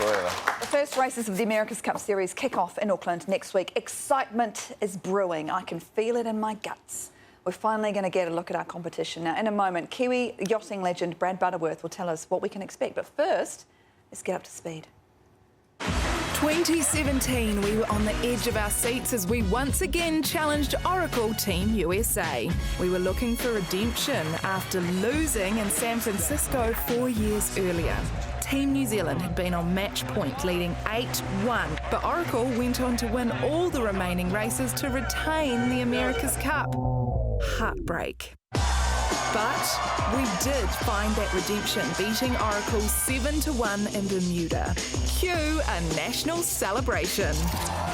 Forever. The first races of the America's Cup Series kick off in Auckland next week. Excitement is brewing. I can feel it in my guts. We're finally going to get a look at our competition. Now, in a moment, Kiwi yachting legend Brad Butterworth will tell us what we can expect. But first, let's get up to speed. 2017, we were on the edge of our seats as we once again challenged Oracle Team USA. We were looking for redemption after losing in San Francisco 4 years earlier. Team New Zealand had been on match point, leading 8-1, but Oracle went on to win all the remaining races to retain the America's Cup. Heartbreak. But we did find that redemption, beating Oracle 7-1 in Bermuda. Cue a national celebration.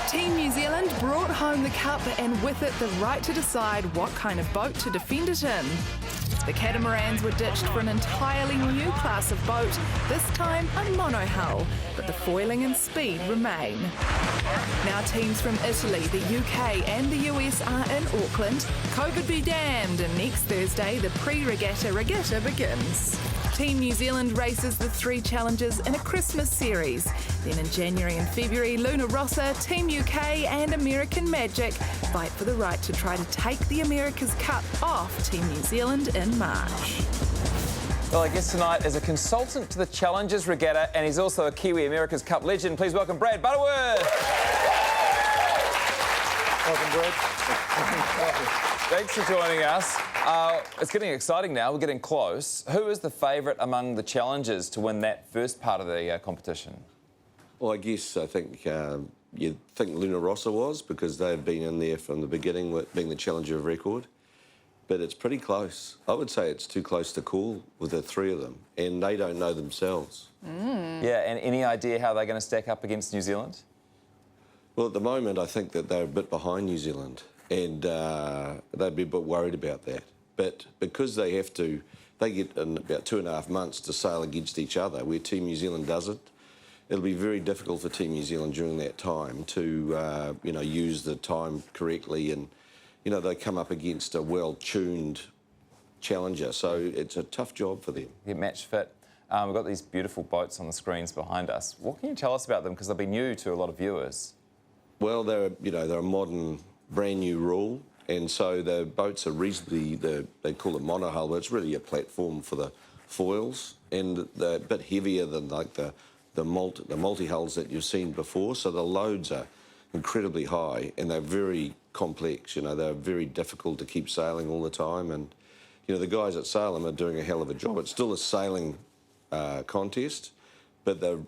Team New Zealand brought home the cup and with it the right to decide what kind of boat to defend it in. The catamarans were ditched for an entirely new class of boat, this time a monohull, but the foiling and speed remain. Now teams from Italy, the UK and the US are in Auckland. COVID be damned, and next Thursday the pre-regatta regatta begins. Team New Zealand races the 3 challenges in a Christmas series. Then in January and February, Luna Rossa, Team UK and American Magic fight for the right to try to take the America's Cup off Team New Zealand in March. Well, I guess tonight is a consultant to the Challengers Regatta, and he's also a Kiwi America's Cup legend. Please welcome Brad Butterworth. Welcome, Brad. Thanks for joining us. It's getting exciting now. We're getting close. Who is the favourite among the challengers to win that first part of the competition? Well, I think you'd think Luna Rossa was, because they've been in there from the beginning, with being the challenger of record. But it's pretty close. I would say it's too close to call with the 3 of them, and they don't know themselves. Yeah, and any idea how they're going to stack up against New Zealand? Well, at the moment, I think that they're a bit behind New Zealand, and they'd be a bit worried about that. But because they get in about 2.5 months to sail against each other, where Team New Zealand doesn't, it'll be very difficult for Team New Zealand during that time to, use the time correctly, and, they come up against a well-tuned challenger, so it's a tough job for them. Get match fit. We've got these beautiful boats on the screens behind us. What can you tell us about them? Because they'll be new to a lot of viewers. Well, they're a modern, brand new rule, and so the boats are reasonably, they call it monohull, but it's really a platform for the foils, and they're a bit heavier than like the multi-hulls that you've seen before, so the loads are incredibly high, and they're very complex. They're very difficult to keep sailing all the time, and the guys that sail them are doing a hell of a job. It's still a sailing contest, but they're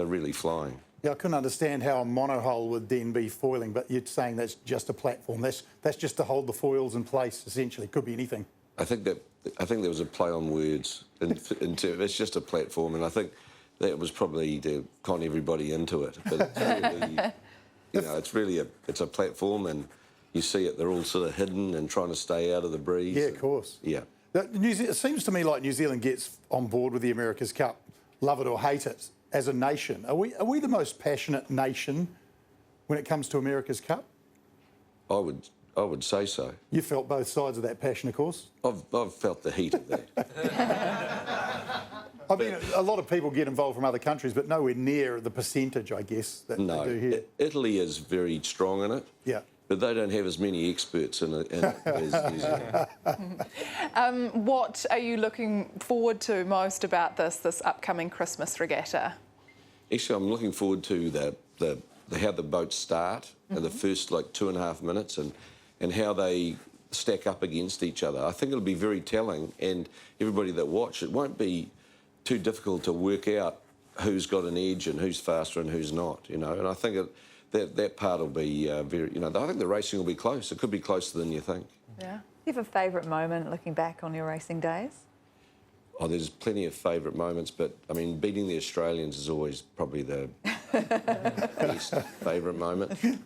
really flying. Yeah, I couldn't understand how a monohull would then be foiling, but you're saying that's just a platform. That's just to hold the foils in place, essentially. Could be anything. I think there was a play on words. It's just a platform, and I think that was probably to con everybody into it. But it's really, it's a platform, and you see it. They're all sort of hidden and trying to stay out of the breeze. Yeah, of course. Yeah. It seems to me like New Zealand gets on board with the America's Cup, love it or hate it. As a nation, are we the most passionate nation when it comes to America's Cup? I would say so. You felt both sides of that passion, of course. I've felt the heat of that. I mean, a lot of people get involved from other countries, but nowhere near the percentage, I guess, that they do here. Italy is very strong in it. Yeah. But they don't have as many experts in it as New Zealand. What are you looking forward to most about this upcoming Christmas regatta? Actually, I'm looking forward to how the boats start in the first 2.5 minutes, and how they stack up against each other. I think it'll be very telling, and everybody that watch it won't be too difficult to work out who's got an edge and who's faster and who's not. And I think that part will be very. I think the racing will be close. It could be closer than you think. Yeah. Do you have a favourite moment looking back on your racing days? Oh, there's plenty of favourite moments, but I mean, beating the Australians is always probably the best favourite moment. At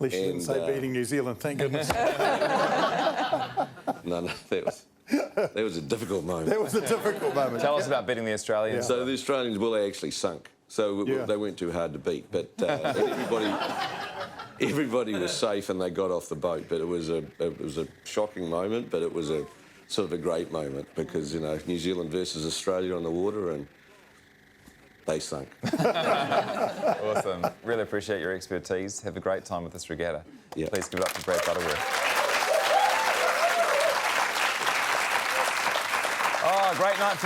least you didn't say beating New Zealand, thank goodness. No, that was a difficult moment. That was a difficult moment. Tell us about beating the Australians. So the Australians, they actually sunk. So they weren't too hard to beat, but everybody was safe and they got off the boat. But it was a shocking moment, but it was a sort of a great moment because New Zealand versus Australia on the water, and They sunk. Awesome. Really appreciate your expertise. Have a great time with this regatta. Yeah. Please give it up to Brad Butterworth. Oh, great night for